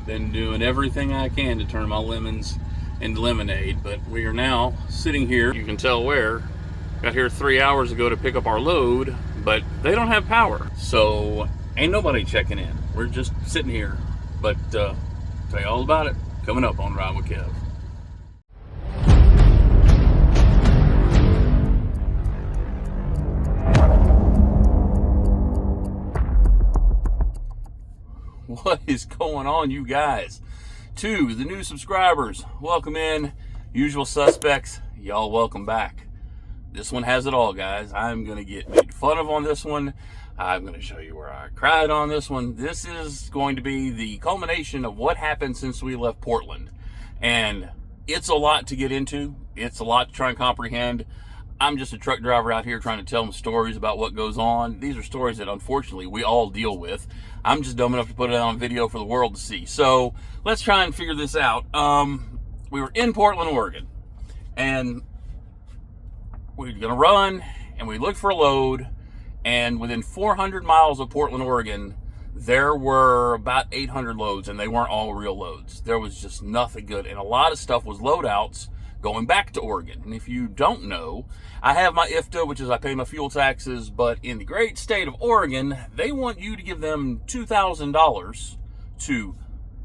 Been doing everything I can to turn my lemons into lemonade, but we are now sitting here. You can tell where. Got here 3 hours ago to pick up our load, but they don't have power. So ain't nobody checking in. We're just sitting here. But tell you all about it coming up on Ride with Kev. What is going on, you guys? To the new subscribers, welcome in. Usual suspects, y'all welcome back. This one has it all, guys. I'm going to get made fun of on this one. I'm going to show you where I cried on this one. This is going to be the culmination of what happened since we left Portland. And it's a lot to get into. It's a lot to try and comprehend. I'm just a truck driver out here trying to tell them stories about what goes on. These are stories that unfortunately we all deal with. I'm just dumb enough to put it on video for the world to see. So let's try and figure this out. We were in Portland, Oregon, and we were gonna run, and we looked for a load, and within 400 miles of Portland, Oregon, there were about 800 loads, and they weren't all real loads. There was just nothing good, and a lot of stuff was loadouts going back to Oregon. And if you don't know, I have my IFTA, which is I pay my fuel taxes, but in the great state of Oregon, they want you to give them $2,000 to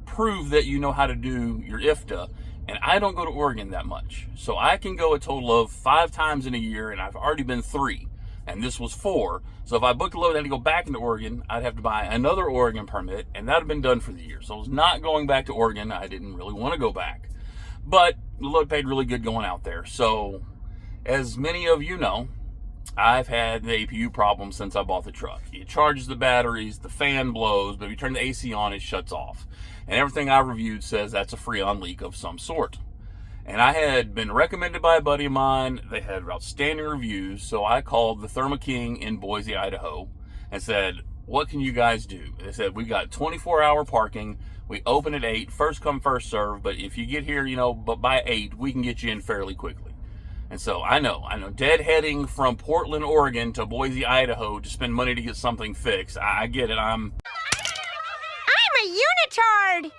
prove that you know how to do your IFTA. And I don't go to Oregon that much. So I can go a total of 5 times in a year, and I've already been 3. And this was 4. So if I booked a load and had to go back into Oregon, I'd have to buy another Oregon permit, and that would have been done for the year. So I was not going back to Oregon. I didn't really want to go back. But the load paid really good going out there. So as many of you know, I've had the APU problem since I bought the truck. It charges the batteries, the fan blows, but if you turn the AC on, it shuts off. And everything I reviewed says that's a Freon leak of some sort. And I had been recommended by a buddy of mine. They had outstanding reviews, so I called the Thermo King in Boise, Idaho, and said, what can you guys do? They said, we got 24-hour parking. We open at 8, first come, first serve, but if you get here, but by 8, we can get you in fairly quickly. And so I know, deadheading from Portland, Oregon to Boise, Idaho to spend money to get something fixed. I get it, I'm a unitard!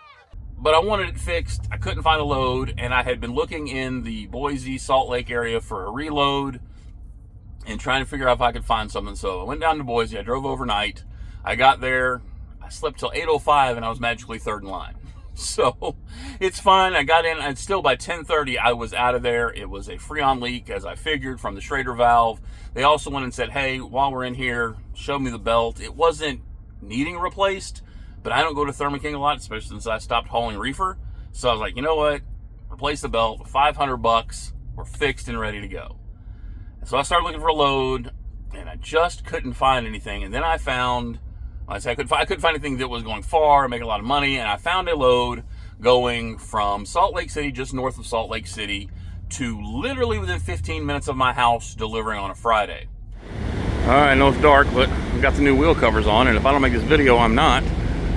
But I wanted it fixed. I couldn't find a load, and I had been looking in the Boise, Salt Lake area for a reload and trying to figure out if I could find something. So I went down to Boise, I drove overnight, I got there, I slept till 8:05, and I was magically third in line. So it's fine. I got in, and still by 10:30, I was out of there. It was a Freon leak, as I figured, from the Schrader valve. They also went and said, hey, while we're in here, show me the belt. It wasn't needing replaced, but I don't go to Thermo King a lot, especially since I stopped hauling reefer. So I was like, you know what? Replace the belt, $500. We're fixed and ready to go. And so I started looking for a load, and I just couldn't find anything. And then I found, I couldn't find anything that was going far and make a lot of money, and I found a load going from Salt Lake City, just north of Salt Lake City, to literally within 15 minutes of my house, delivering on a Friday. All right, I know it's dark, but we've got the new wheel covers on, and if I don't make this video, I'm not.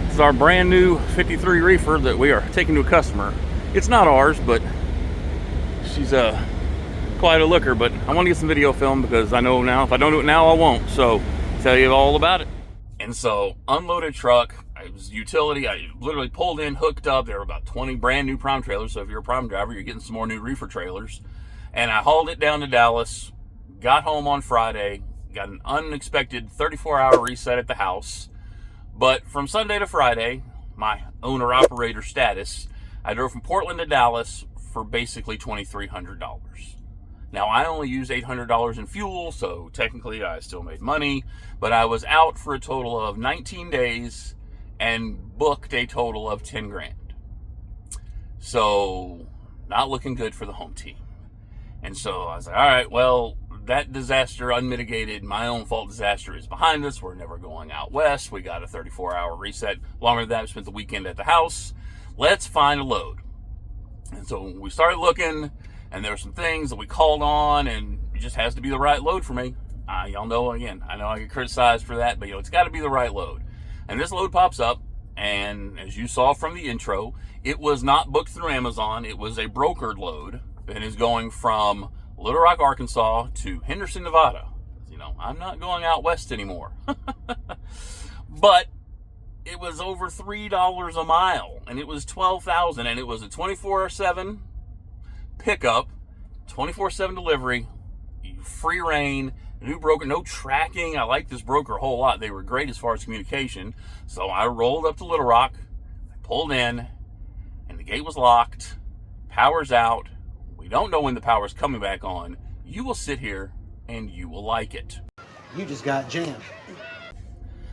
It's our brand new 53 reefer that we are taking to a customer. It's not ours, but she's quite a looker, but I want to get some video film because I know now, if I don't do it now, I won't. So tell you all about it. And so unloaded truck, it was utility. I literally pulled in, hooked up. There were about 20 brand new prime trailers. So if you're a prime driver, you're getting some more new reefer trailers. And I hauled it down to Dallas, got home on Friday, got an unexpected 34-hour reset at the house. But from Sunday to Friday, my owner-operator status, I drove from Portland to Dallas for basically $2,300. Now, I only used $800 in fuel, so technically I still made money, but I was out for a total of 19 days and booked a total of 10 grand. So, not looking good for the home team. And so I was like, all right, well, that disaster, unmitigated, my own fault disaster is behind us. We're never going out west. We got a 34-hour reset. Longer than that, we spent the weekend at the house. Let's find a load. And so we started looking, and there were some things that we called on, and it just has to be the right load for me. Y'all know, again, I know I get criticized for that, but it's got to be the right load. And this load pops up, and as you saw from the intro, it was not booked through Amazon. It was a brokered load, and is going from Little Rock, Arkansas to Henderson, Nevada. I'm not going out west anymore. But it was over $3 a mile, and it was $12,000, and it was a 24/7 pickup, 24/7 delivery, free reign, new broker, no tracking. I like this broker a whole lot. They were great as far as communication. So I rolled up to Little Rock, I pulled in, and the gate was locked. Power's out. We don't know when the power's coming back on. You will sit here and you will like it. You just got jammed.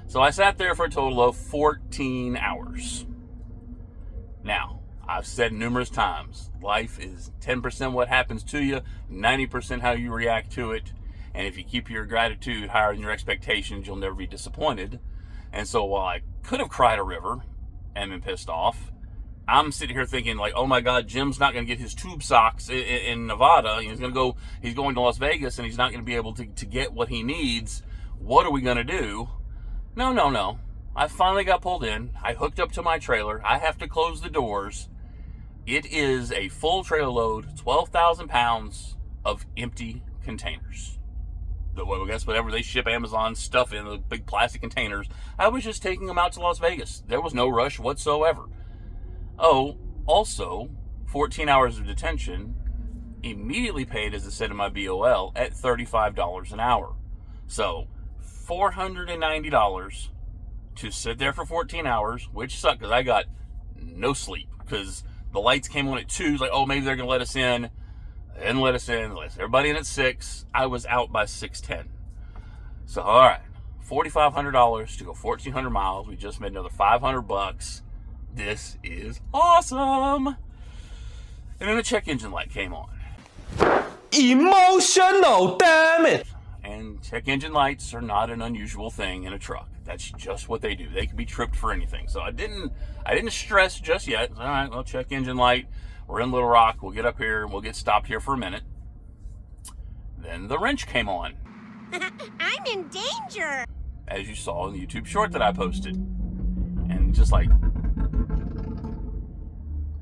So I sat there for a total of 14 hours. Now, I've said numerous times, life is 10% what happens to you, 90% how you react to it. And if you keep your gratitude higher than your expectations, you'll never be disappointed. And so while I could have cried a river and been pissed off, I'm sitting here thinking like, oh my God, Jim's not going to get his tube socks in Nevada. He's going to Las Vegas, and he's not going to be able to get what he needs. What are we going to do? No. I finally got pulled in. I hooked up to my trailer. I have to close the doors. It is a full trailer load, 12,000 pounds of empty containers. I guess whatever they ship Amazon stuff in, the big plastic containers. I was just taking them out to Las Vegas. There was no rush whatsoever. Oh, also, 14 hours of detention, immediately paid, as it said in my BOL, at $35 an hour. So, $490 to sit there for 14 hours, which sucked because I got no sleep because the lights came on at 2. It's like, oh, maybe they're going to let us in. They didn't let us in. They let everybody in at 6. I was out by 6:10. So, all right, $4,500 to go 1,400 miles. We just made another $500. This is awesome. And then the check engine light came on. Emotional, damn it! And check engine lights are not an unusual thing in a truck. That's just what they do. They can be tripped for anything. So I didn't stress just yet. All right, well, check engine light. We're in Little Rock. We'll get up here and we'll get stopped here for a minute. Then the wrench came on. I'm in danger. As you saw in the YouTube short that I posted. And just like,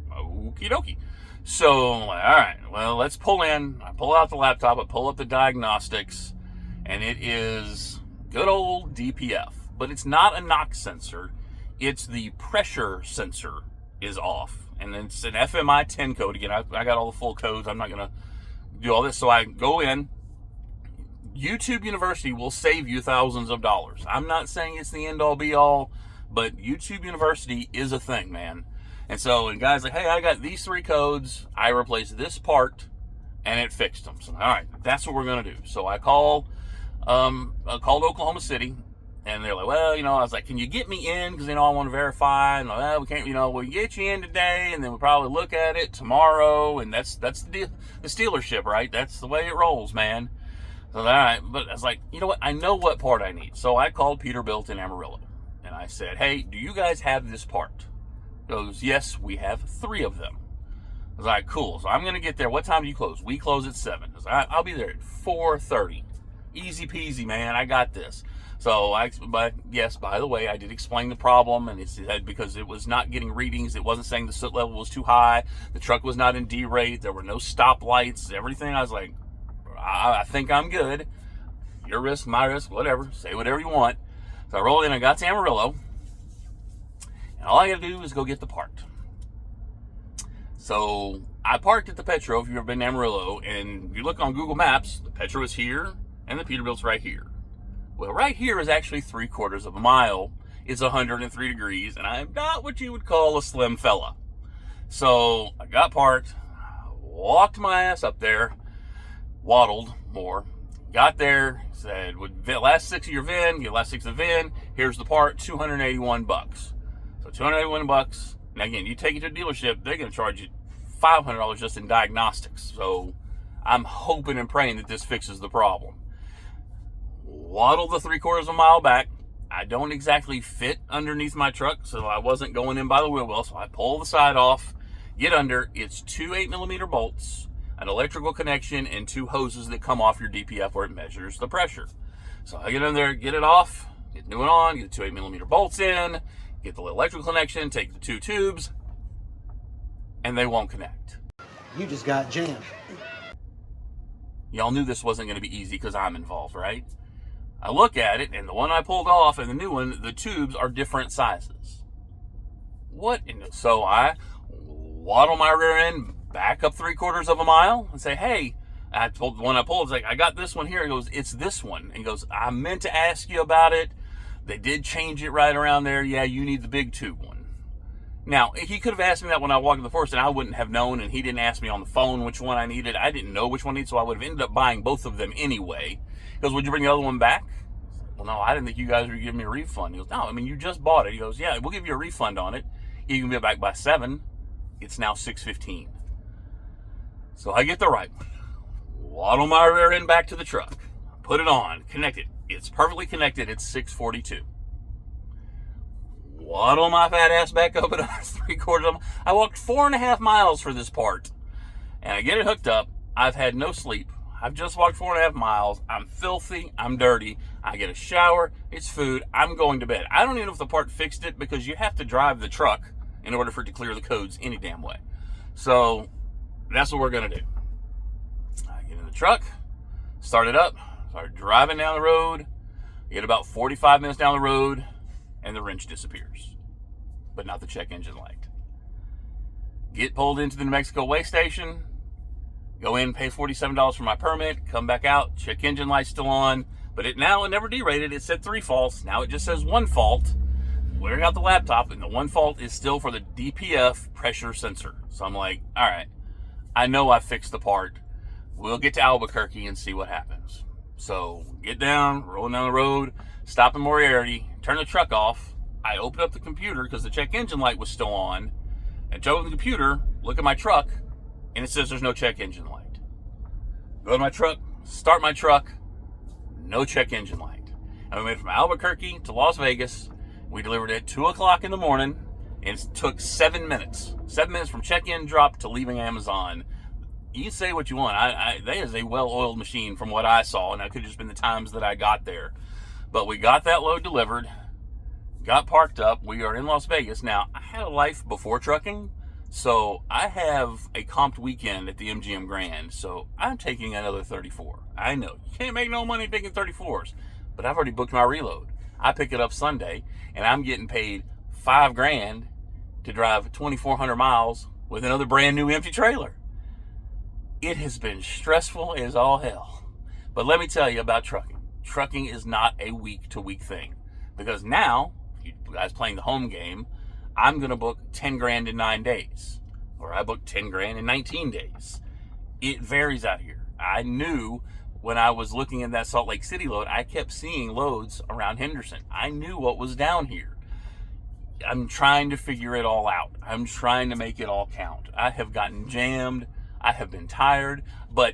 okie dokie. So I'm like, all right, well, let's pull in. I pull out the laptop, I pull up the diagnostics, and it is good old DPF. But it's not a knock sensor. It's the pressure sensor is off. And it's an FMI 10 code. Again, I got all the full codes. I'm not going to do all this. So I go in. YouTube University will save you thousands of dollars. I'm not saying it's the end-all, be-all, but YouTube University is a thing, man. And so, and guys like, hey, I got these 3 codes. I replaced this part, and it fixed them. So, all right, that's what we're going to do. So I called Oklahoma City, and they're like, well, I was like, can you get me in? Because, I want to verify. And well, we can't, we'll get you in today, and then we'll probably look at it tomorrow. And that's the dealership, right? That's the way it rolls, man. So, all right, but I was like, you know what? I know what part I need. So I called Peterbilt in Amarillo, and I said, hey, do you guys have this part? He goes, yes, we have 3 of them. I was like, cool. So I'm going to get there. What time do you close? We close at 7. I was like, I'll be there at 4:30. Easy peasy, man. I got this. So, but yes, by the way, I did explain the problem, and it said because it was not getting readings. It wasn't saying the soot level was too high. The truck was not in D rate. There were no stop lights. Everything. I was like, I think I'm good. Your risk, my risk, whatever. Say whatever you want. So I rolled in. I got to Amarillo. And all I got to do is go get the part. So I parked at the Petro, if you've ever been to Amarillo, and if you look on Google Maps, the Petro is here, and the Peterbilt's right here. Well, right here is actually 3/4 of a mile. It's 103 degrees, and I'm not what you would call a slim fella. So I got parked, walked my ass up there, waddled more, got there, said, with last 6 of your VIN, get last 6 of the VIN, here's the part, $281. So $281. Now again, you take it to a dealership, they're going to charge you $500 just in diagnostics. So I'm hoping and praying that this fixes the problem. Waddle the 3/4 of a mile back. I don't exactly fit underneath my truck, so I wasn't going in by the wheel well. So I pull the side off, get under. It's 2 8mm bolts, an electrical connection, and 2 hoses that come off your DPF where it measures the pressure. So I get in there, get it off, get new one on, get the 2 8mm bolts in, get the electrical connection, take the 2 tubes, and they won't connect. You just got jammed. Y'all knew this wasn't going to be easy because I'm involved, right? I look at it, and the one I pulled off and the new one, the tubes are different sizes. What? So I waddle my rear end back up 3/4 of a mile and say, hey, I told the one I pulled, it's like, I got this one here. He goes, it's this one. And he goes, I meant to ask you about it. They did change it right around there. Yeah, you need the big tube one. Now, he could have asked me that when I walked in the forest, and I wouldn't have known, and he didn't ask me on the phone which one I needed. I didn't know which one I needed, so I would have ended up buying both of them anyway. He goes, would you bring the other one back? Well, no, I didn't think you guys were giving me a refund. He goes, no, I mean, you just bought it. He goes, yeah, we'll give you a refund on it. You can be back by 7. It's now 6:15. So I get the right one. Waddle my rear end back to the truck. Put it on. Connect it. It's perfectly connected. It's 6:42. Waddle my fat ass back up at 3/4 of them. I walked 4.5 miles for this part. And I get it hooked up. I've had no sleep. I've just walked 4.5 miles. I'm filthy. I'm dirty. I get a shower. It's food. I'm going to bed. I don't even know if the part fixed it because you have to drive the truck in order for it to clear the codes any damn way. So that's what we're going to do. I get in the truck, start it up, start driving down the road, get about 45 minutes down the road, and the wrench disappears, but not the check engine light. Get pulled into the New Mexico weigh station, go in, pay $47 for my permit, come back out, check engine light's still on, but it never derated. It said 3 faults. Now it just says 1 fault. Wearing out the laptop, and the 1 fault is still for the DPF pressure sensor. So I'm like, all right, I know I fixed the part. We'll get to Albuquerque and see what happens. So get down, rolling down the road, stop in Moriarty, turn the truck off. I open up the computer because the check engine light was still on, and go to the computer, look at my truck, and it says there's no check engine light. Go to my truck, start my truck, no check engine light. And we made it from Albuquerque to Las Vegas. We delivered it at 2 o'clock in the morning, and it took 7 minutes. 7 minutes from check-in drop to leaving Amazon. You can say what you want. That is a well-oiled machine from what I saw, and that could have just been the times that I got there. But we got that load delivered, got parked up. We are in Las Vegas. Now, I had a life before trucking, so I have a comped weekend at the MGM Grand, so I'm taking another 34. I know, you can't make no money taking 34s, but I've already booked my reload. I pick it up Sunday, and I'm getting paid $5,000 to drive 2,400 miles with another brand new empty trailer. It has been stressful as all hell. But let me tell you about trucking. Trucking is not a week-to-week thing. Because now, you guys playing the home game, I'm going to book $10,000 in 9 days. Or I booked $10,000 in 19 days. It varies out here. I knew when I was looking at that Salt Lake City load, I kept seeing loads around Henderson. I knew what was down here. I'm trying to figure it all out. I'm trying to make it all count. I have gotten jammed. I have been tired. But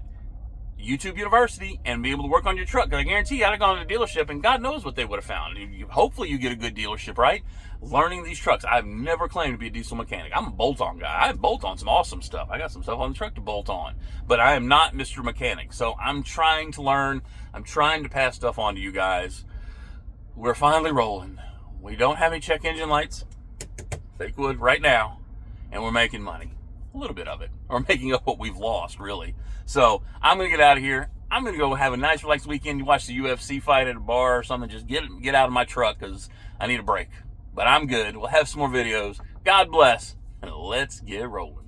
YouTube University and be able to work on your truck, because I guarantee you I'd have gone to the dealership and God knows what they would have found. Hopefully you get a good dealership, right? Learning these trucks. I've never claimed to be a diesel mechanic. I'm a bolt-on guy. I bolt on some awesome stuff. I got some stuff on the truck to bolt on. But I am not Mr. Mechanic. So I'm trying to learn. I'm trying to pass stuff on to you guys. We're finally rolling. We don't have any check engine lights. Fake wood right now. And we're making money. A little bit of it. Or making up what we've lost, really. So I'm going to get out of here. I'm going to go have a nice relaxed weekend. You watch the UFC fight at a bar or something. Just get out of my truck because I need a break. But I'm good. We'll have some more videos. God bless. And let's get rolling.